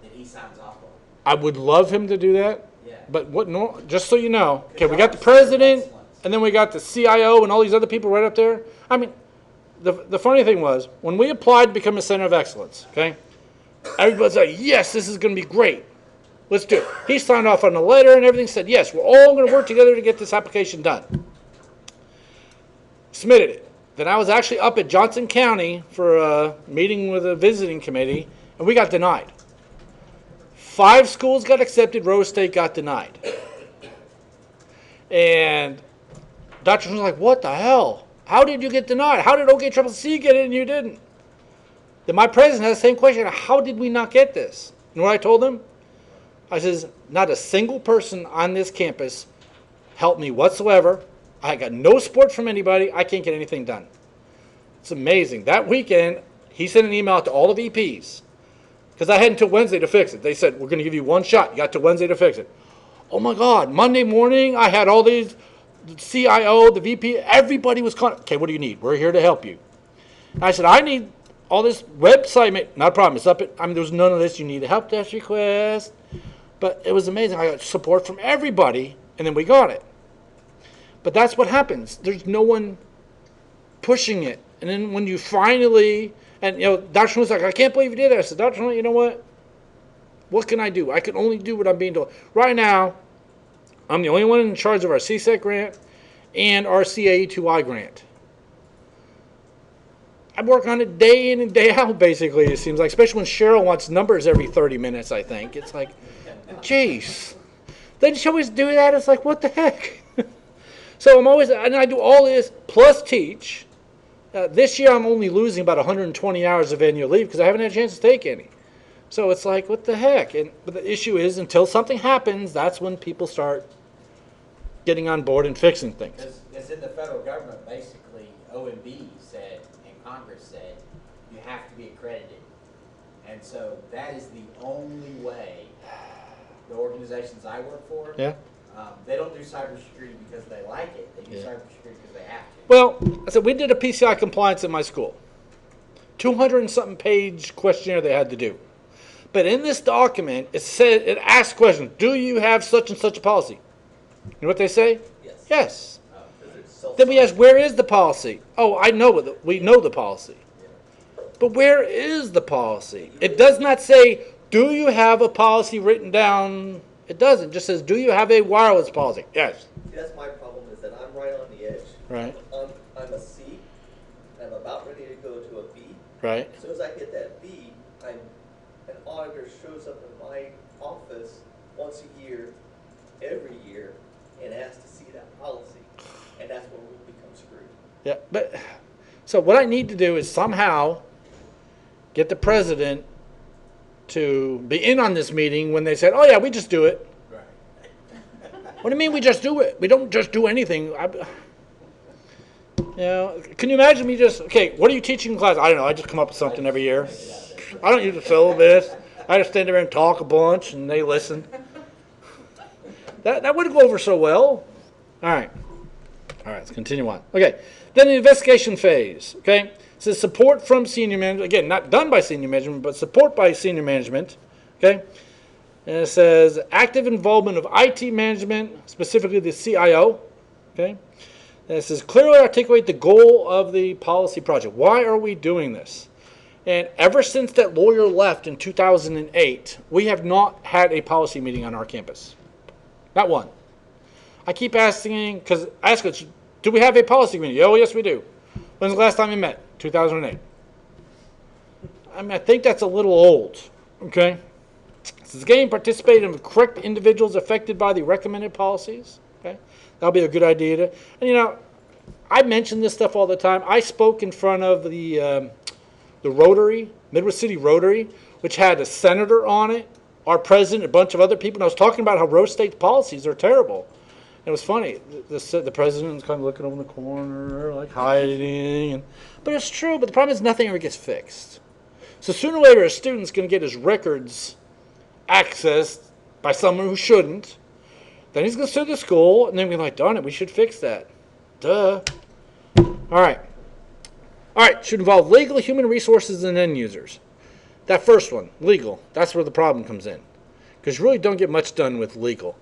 that he signs off on. I would love him to do that. Yeah. But just so you know, okay, we got the president, and then we got the CIO and all these other people right up there. I mean, the funny thing was, when we applied to become a center of excellence, okay, everybody's like, yes, this is going to be great. Let's do it. He signed off on the letter and everything, said, yes, we're all going to work together to get this application done. Submitted it. Then I was actually up at Johnson County for a meeting with a visiting committee, and we got denied. 5 schools got accepted, Rose State got denied. And Dr. was like, what the hell? How did you get denied? How did OKCCC get it and you didn't? Then my president had the same question. How did we not get this? You know what I told him? I says, not a single person on this campus helped me whatsoever. I got no support from anybody. I can't get anything done. It's amazing. That weekend, he sent an email out to all the VPs because I had until Wednesday to fix it. They said, we're going to give you one shot. You got till Wednesday to fix it. Oh my God. Monday morning, I had all these, the CIO, the VP, everybody was calling. Okay, what do you need? We're here to help you. And I said, I need all this website. Not a problem. It's up at, there was none of this. You need a help desk request. But it was amazing. I got support from everybody, and then we got it. But that's what happens. There's no one pushing it. And then when you finally, and Dr. was like, I can't believe you did that. I said, Dr. you know what? What can I do? I can only do what I'm being told. Right now, I'm the only one in charge of our CSEC grant and our CIE2I grant. I work on it day in and day out, basically, it seems like, especially when Cheryl wants numbers every 30 minutes, I think. It's like, jeez. Then she always do that. It's like, what the heck? So and I do all this plus teach. This year I'm only losing about 120 hours of annual leave because I haven't had a chance to take any. So it's like, what the heck? But the issue is, until something happens, that's when people start getting on board and fixing things. Because in the federal government, basically, OMB said, and Congress said, you have to be accredited. And so that is the only way the organizations I work for, they don't do cybersecurity because they like it. They do cybersecurity because they have to. Well, I said we did a PCI compliance at my school. 200 and something page questionnaire they had to do. But in this document, it asks questions. Do you have such and such a policy? You know what they say? Yes. Yes. Then we ask, where is the policy? Oh, I know it. We know the policy. But where is the policy? It does not say, do you have a policy written down? It doesn't. It just says, do you have a wireless policy? Yes. See, that's my problem, is that I'm right on the edge. Right. I'm a C, and I'm about ready to go to a B. Right. As soon as I hit that B, an auditor shows up in my office once a year, every year, and asks to see that policy. And that's where we become screwed. Yeah. But so what I need to do is somehow get the president to be in on this meeting when they said, oh yeah, we just do it. Right. What do you mean we just do it? We don't just do anything. Can you imagine me okay, what are you teaching in class? I don't know, I just come up with something every year. I don't use the syllabus. I just stand there and talk a bunch and they listen. That wouldn't go over so well. All right, let's continue on. Okay, then the investigation phase, okay? It says support from senior management. Again, not done by senior management, but support by senior management, okay? And it says active involvement of IT management, specifically the CIO, okay? And it says clearly articulate the goal of the policy project. Why are we doing this? And ever since that lawyer left in 2008, we have not had a policy meeting on our campus. Not one. I keep asking, because I ask us, do we have a policy meeting? Oh, yes, we do. When's the last time we met? 2008. I think that's a little old, okay? This game participated in correct individuals affected by the recommended policies, okay? That'll be a good idea to, and I mention this stuff all the time. I spoke in front of the Rotary, Midwest City Rotary, which had a senator on it, our president, a bunch of other people, and I was talking about how Rose State's policies are terrible. It was funny. The president was kind of looking over in the corner, like hiding. But it's true. But the problem is nothing ever gets fixed. So sooner or later, a student's going to get his records accessed by someone who shouldn't. Then he's going to sue the school, and then we're like, darn it, we should fix that. Duh. All right. Should involve legal, human resources, and end users. That first one, legal, that's where the problem comes in. Because you really don't get much done with legal.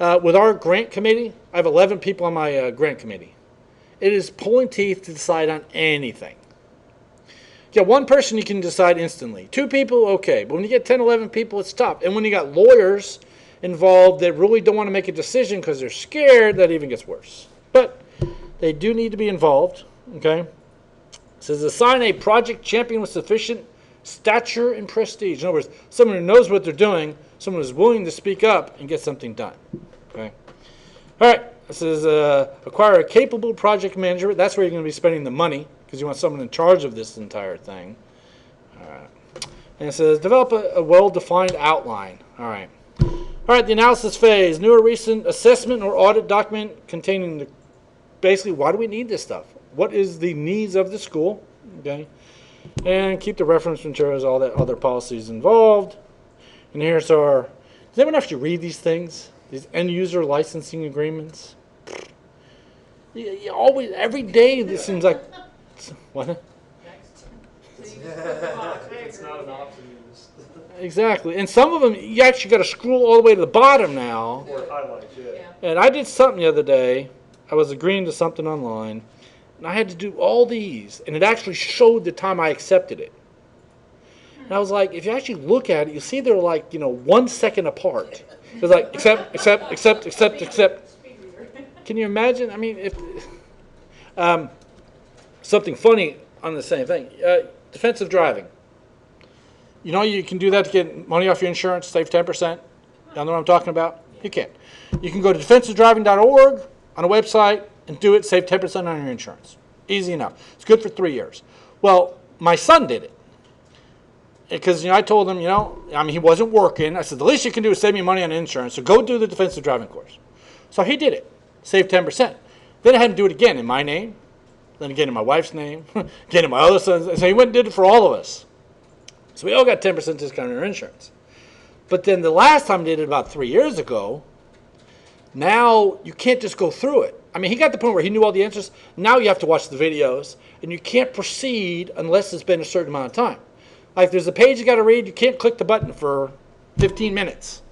With our grant committee, I have 11 people on my grant committee. It is pulling teeth to decide on anything. Yeah, one person you can decide instantly. 2 people, okay. But when you get 10, 11 people, it's tough. And when you got lawyers involved that really don't want to make a decision because they're scared, that even gets worse. But they do need to be involved, okay? It says assign a project champion with sufficient stature and prestige. In other words, someone who knows what they're doing, someone who's willing to speak up and get something done. Okay. All right. It says acquire a capable project manager. That's where you're going to be spending the money because you want someone in charge of this entire thing. All right. And it says develop a well-defined outline. All right. All right, the analysis phase. New or recent assessment or audit document containing basically why do we need this stuff? What is the needs of the school? Okay. And keep the reference materials, all that other policies involved. And here's our, does anyone have to read these things? These end user licensing agreements? You always, every day this seems like, what? Next. So you just put the box. I It's not an agree. option, you just, Exactly. And some of them, you actually got to scroll all the way to the bottom now. or highlights, yeah. Yeah. And I did something the other day. I was agreeing to something online. And I had to do all these. And it actually showed the time I accepted it. And I was like, if you actually look at it, you see they're like, 1 second apart. It was like, accept. Speed reader. Can you imagine? I mean, if something funny on the same thing. Defensive driving. You can do that to get money off your insurance, save 10%. Y'all know what I'm talking about? You can. You can go to defensivedriving.org on a website and do it, save 10% on your insurance. Easy enough. It's good for 3 years. Well, my son did it. Because I told him, he wasn't working. I said, the least you can do is save me money on insurance, so go do the defensive driving course. So he did it, saved 10%. Then I had to do it again in my name, then again in my wife's name, again in my other son's. So he went and did it for all of us. So we all got 10% discount on our insurance. But then the last time I did it about 3 years ago, now you can't just go through it. I mean, he got to the point where he knew all the answers. Now you have to watch the videos, and you can't proceed unless it's been a certain amount of time. Like there's a page you got to read, you can't click the button for 15 minutes.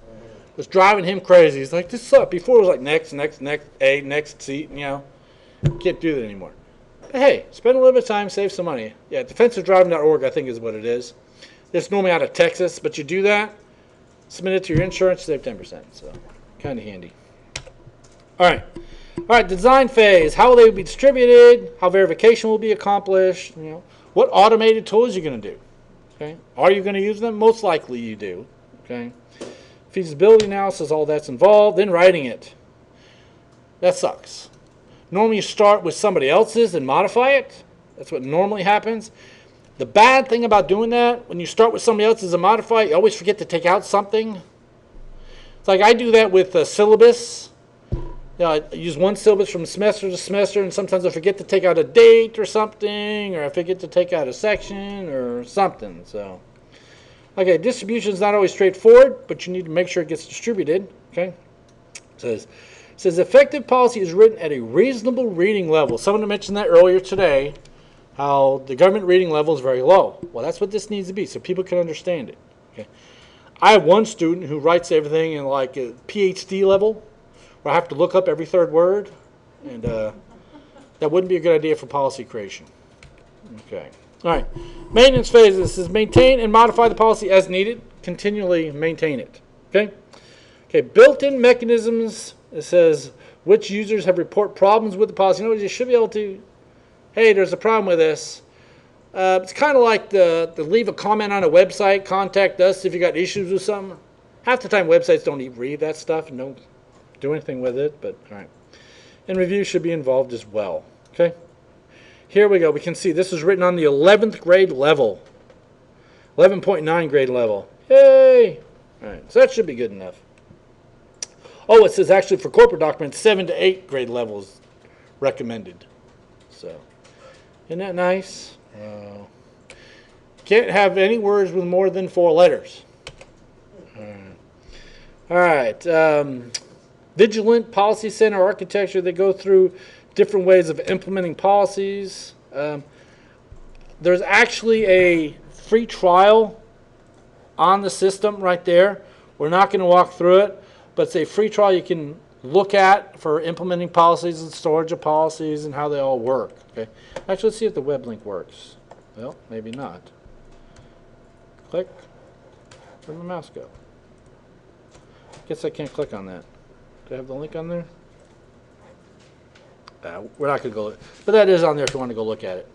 It's driving him crazy. He's like, this sucks. Before it was like next, A, next, C, Can't do that anymore. But hey, spend a little bit of time, save some money. Yeah, defensivedriving.org I think is what it is. It's normally out of Texas, but you do that, submit it to your insurance, save 10%. So kind of handy. All right, design phase. How will they be distributed? How verification will be accomplished? What automated tools you're going to do? Okay. Are you going to use them? Most likely you do. Okay. Feasibility analysis, all that's involved. Then writing it. That sucks. Normally you start with somebody else's and modify it. That's what normally happens. The bad thing about doing that, when you start with somebody else's and modify it, you always forget to take out something. It's like I do that with a syllabus. I use one syllabus from semester to semester, and sometimes I forget to take out a date or something, or I forget to take out a section or something. So, okay, distribution is not always straightforward, but you need to make sure it gets distributed. Okay, it says effective policy is written at a reasonable reading level. Someone mentioned that earlier today, how the government reading level is very low. Well, that's what this needs to be, so people can understand it. Okay, I have one student who writes everything in like a PhD level, where I have to look up every third word, and that wouldn't be a good idea for policy creation. Okay. All right. Maintenance phase. This is maintain and modify the policy as needed. Continually maintain it. Okay. Okay. Built-in mechanisms. It says which users have report problems with the policy. You should be able to. Hey, there's a problem with this. It's kind of like the leave a comment on a website. Contact us if you got issues with something. Half the time, websites don't even read that stuff and don't do anything with it, but all right. And review should be involved as well. Okay. Here we go. We can see this is written on the 11th grade level. 11.9 grade level. Yay! All right. So that should be good enough. Oh, it says actually for corporate documents, 7 to 8 grade levels recommended. So, isn't that nice? Can't have any words with more than 4 letters. All right. Vigilant Policy Center architecture. They go through different ways of implementing policies. There's actually a free trial on the system right there. We're not going to walk through it, but it's a free trial you can look at for implementing policies and storage of policies and how they all work. Okay. Actually, let's see if the web link works. Well, maybe not. Click. Where'd my mouse go? Guess I can't click on that. Do I have the link on there? We're not going to go, but that is on there if you want to go look at it.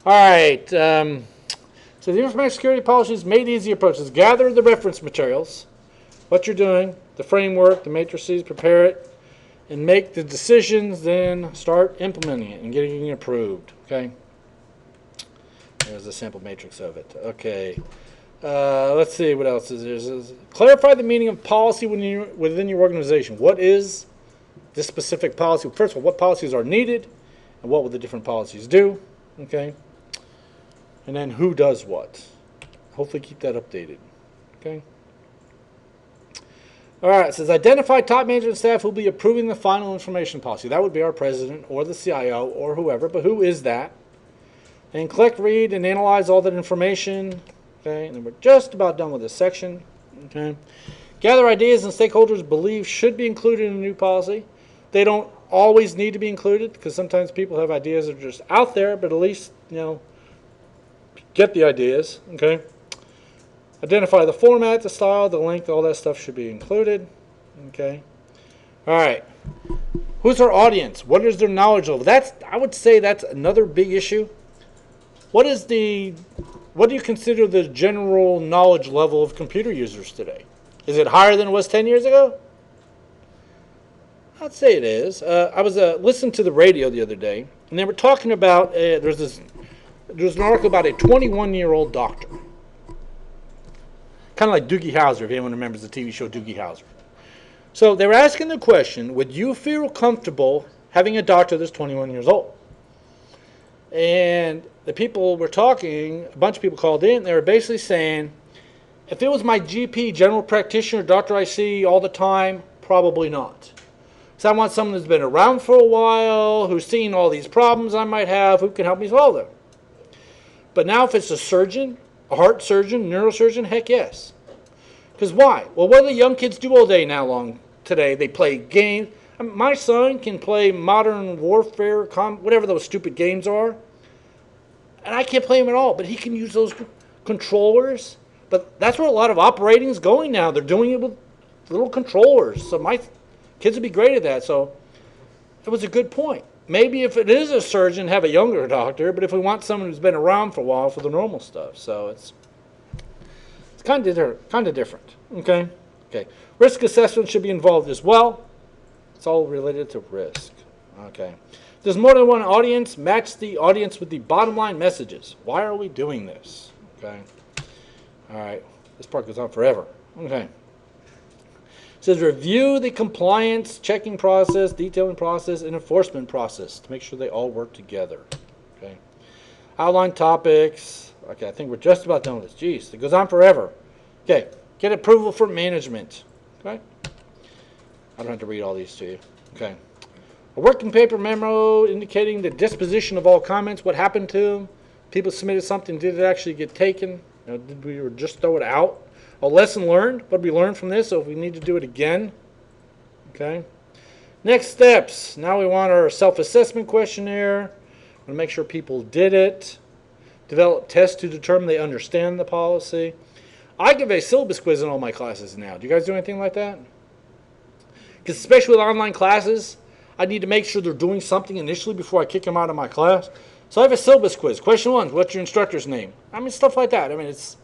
All right. So the information security policies made easy approaches. Gather the reference materials, what you're doing, the framework, the matrices, prepare it, and make the decisions, then start implementing it and getting it approved. Okay. There's a sample matrix of it. Okay. Let's see what else is there. Clarify the meaning of policy within your organization. What is this specific policy? First of all, what policies are needed, and what will the different policies do? Okay. And then who does what. Hopefully keep that updated. Okay. All right, it says identify top management staff who will be approving the final information policy. That would be our president or the CIO or whoever, but who is that? And collect, read, and analyze all that information. Okay, and then we're just about done with this section. Okay. Gather ideas and stakeholders believe should be included in a new policy. They don't always need to be included because sometimes people have ideas that are just out there, but at least, get the ideas. Okay. Identify the format, the style, the length, all that stuff should be included. Okay. All right. Who's our audience? What is their knowledge level? I would say that's another big issue. What do you consider the general knowledge level of computer users today? Is it higher than it was 10 years ago? I'd say it is. I was listening to the radio the other day, and they were talking about, there's an article about a 21-year-old doctor. Kind of like Doogie Howser, if anyone remembers the TV show Doogie Howser. So they were asking the question, would you feel comfortable having a doctor that's 21 years old? And the people were talking, a bunch of people called in, they were basically saying, if it was my GP, general practitioner, doctor I see all the time, probably not. So I want someone who's been around for a while, who's seen all these problems I might have, who can help me solve them. But now if it's a surgeon, a heart surgeon, neurosurgeon, heck yes. Because why? Well, what do the young kids do all day today? They play games. I mean, my son can play Modern Warfare, whatever those stupid games are. And I can't play them at all, but he can use those controllers. But that's where a lot of operating is going now. They're doing it with little controllers. So my kids would be great at that. So it was a good point. Maybe if it is a surgeon, have a younger doctor, but if we want someone who's been around for a while for the normal stuff. So it's kind of different. Okay. Risk assessment should be involved as well. It's all related to risk. Okay. If there's more than one audience, match the audience with the bottom line messages. Why are we doing this? Okay. All right. This part goes on forever. Okay. It says review the compliance checking process, detailing process, and enforcement process to make sure they all work together. Okay. Outline topics. Okay, I think we're just about done with this. Jeez, it goes on forever. Okay. Get approval from management. Okay. I don't have to read all these to you. Okay. A working paper memo indicating the disposition of all comments, what happened to them. People submitted something, did it actually get taken? Did we just throw it out? A lesson learned, what did we learn from this? So if we need to do it again. Okay. Next steps. Now we want our self-assessment questionnaire. We want to make sure people did it. Develop tests to determine they understand the policy. I give a syllabus quiz in all my classes now. Do you guys do anything like that? Because especially with online classes, I need to make sure they're doing something initially before I kick them out of my class. So I have a syllabus quiz. Question 1, what's your instructor's name? I mean, stuff like that. I mean, it's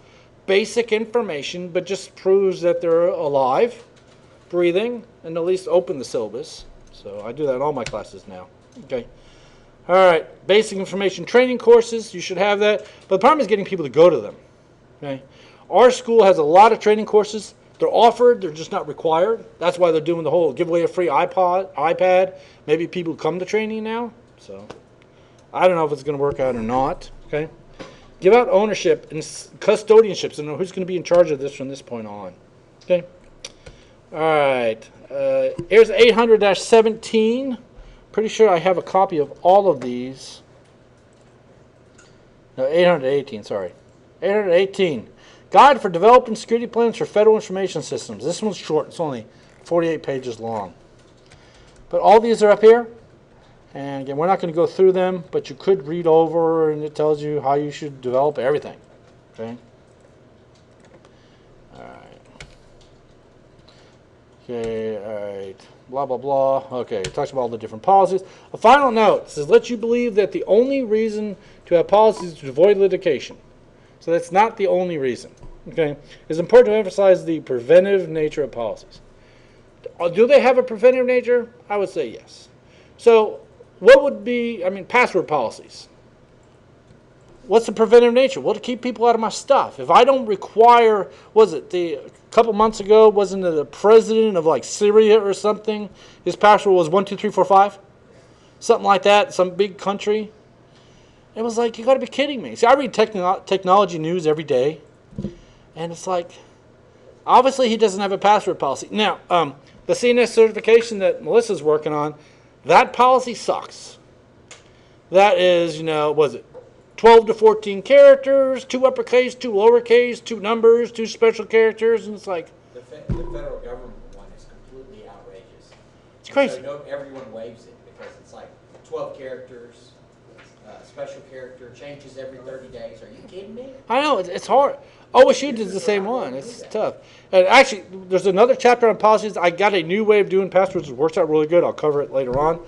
basic information, but just proves that they're alive, breathing, and at least open the syllabus. So I do that in all my classes now. Okay. All right. Basic information training courses. You should have that. But the problem is getting people to go to them. Okay. Our school has a lot of training courses. They're offered. They're just not required. That's why they're doing the whole give away a free iPad. Maybe people come to training now. So I don't know if it's going to work out or not. Okay. Give out ownership and custodianships and know who's going to be in charge of this from this point on. Okay. All right. Here's 800-17. Pretty sure I have a copy of all of these. No, 818, sorry. 818. Guide for developing security plans for federal information systems. This one's short. It's only 48 pages long. But all these are up here. And again, we're not going to go through them, but you could read over, and it tells you how you should develop everything. Okay? All right. Okay, all right. Blah, blah, blah. Okay, it talks about all the different policies. A final note says, let you believe that the only reason to have policies is to avoid litigation. So that's not the only reason. Okay? It's important to emphasize the preventive nature of policies. Do they have a preventive nature? I would say yes. So what would be, password policies. What's the preventive nature? Well, to keep people out of my stuff. If I don't require, a couple months ago, wasn't it the president of like Syria or something? His password was 12345? Something like that, some big country. It was like, you got to be kidding me. See, I read technology news every day, and it's like, obviously he doesn't have a password policy. Now, the CNS certification that Melissa's working on, that policy sucks. That is, 12 to 14 characters, 2 uppercase, 2 lowercase, 2 numbers, 2 special characters, and it's like, The federal government one is completely outrageous. it's crazy. So everyone waives it because it's like 12 characters, special character, changes every 30 days. Are you kidding me? I know, it's hard. OSU did the same one. It's tough. And actually, there's another chapter on policies. I got a new way of doing passwords. It works out really good. I'll cover it later on.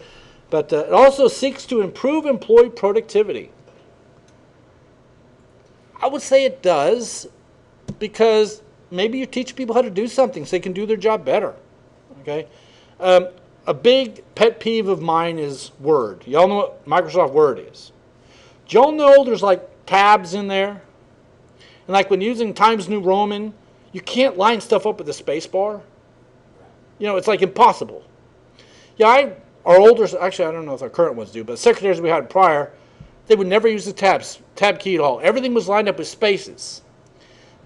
But it also seeks to improve employee productivity. I would say it does, because maybe you teach people how to do something so they can do their job better. Okay? A big pet peeve of mine is Word. Y'all know what Microsoft Word is. Do y'all know there's like tabs in there? And like when using Times New Roman, you can't line stuff up with a space bar. It's like impossible. Yeah, our older, actually I don't know if our current ones do, but secretaries we had prior, they would never use the tab key at all. Everything was lined up with spaces.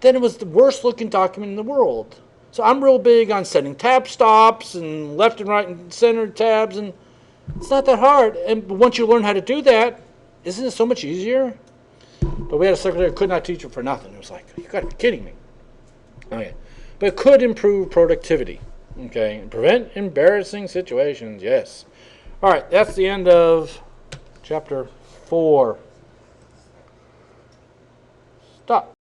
Then it was the worst looking document in the world. So I'm real big on setting tab stops and left and right and center tabs, and it's not that hard. And once you learn how to do that, isn't it so much easier? But we had a secretary who could not teach it for nothing. It was like, you got to be kidding me. Okay. But it could improve productivity. Okay. And prevent embarrassing situations. Yes. All right. That's the end of chapter 4. Stop.